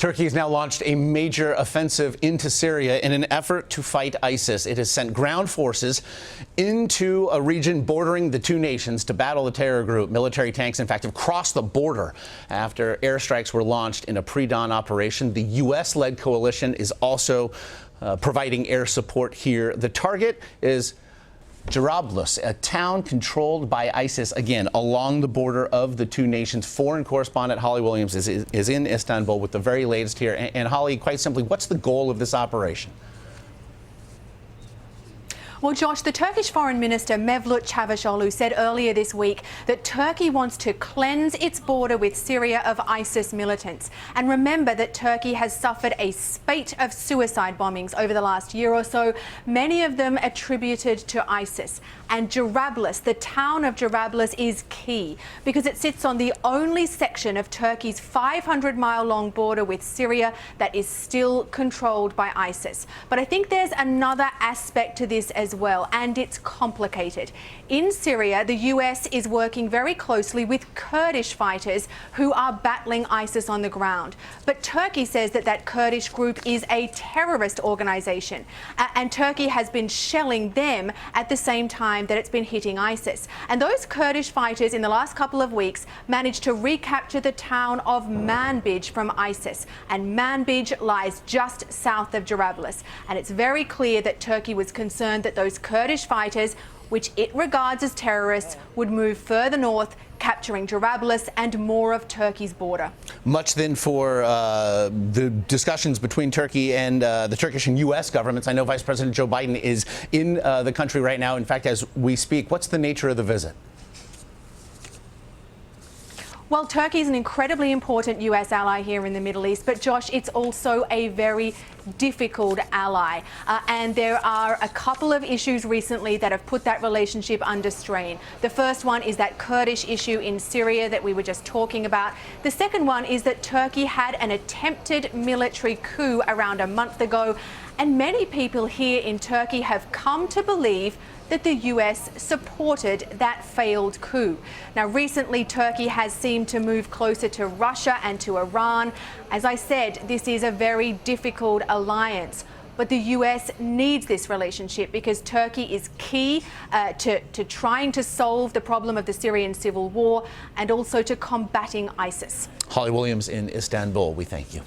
Turkey has now launched a major offensive into Syria in an effort to fight ISIS. It has sent ground forces into a region bordering the two nations to battle the terror group. Military tanks, in fact, have crossed the border after airstrikes were launched in a pre-dawn operation. The U.S.-led coalition is also providing air support here. The target is Jarablus, a town controlled by ISIS, again, along the border of the two nations. Foreign correspondent Holly Williams is in Istanbul with the very latest here. And Holly, quite simply, what's the goal of this operation? Well, Josh, the Turkish Foreign Minister Mevlut Çavuşoğlu said earlier this week that Turkey wants to cleanse its border with Syria of ISIS militants. And remember that Turkey has suffered a spate of suicide bombings over the last year or so, many of them attributed to ISIS. And Jarablus, the town of Jarablus, is key because it sits on the only section of Turkey's 500-mile-long border with Syria that is still controlled by ISIS. But I think there's another aspect to this as well, and it's complicated. In Syria, the US is working very closely with Kurdish fighters who are battling ISIS on the ground. But Turkey says that that Kurdish group is a terrorist organization, and Turkey has been shelling them at the same time that it's been hitting ISIS. And those Kurdish fighters in the last couple of weeks managed to recapture the town of Manbij from ISIS. And Manbij lies just south of Jarablus. And it's very clear that Turkey was concerned that those Kurdish fighters, which it regards as terrorists, would move further north, capturing Jarablus and more of Turkey's border. Much then for the discussions between Turkey and the Turkish and U.S. governments. I know Vice President Joe Biden is in the country right now. In fact, as we speak, what's the nature of the visit? Well, Turkey is an incredibly important US ally here in the Middle East, but Josh, it's also a very difficult ally. And there are a couple of issues recently that have put that relationship under strain. The first one is that Kurdish issue in Syria that we were just talking about. The second one is that Turkey had an attempted military coup around a month ago, and many people here in Turkey have come to believe that the US supported that failed coup. Now, recently, Turkey has seemed to move closer to Russia and to Iran. As I said, this is a very difficult alliance. But the US needs this relationship because Turkey is key to trying to solve the problem of the Syrian civil war and also to combating ISIS. Holly Williams in Istanbul, we thank you.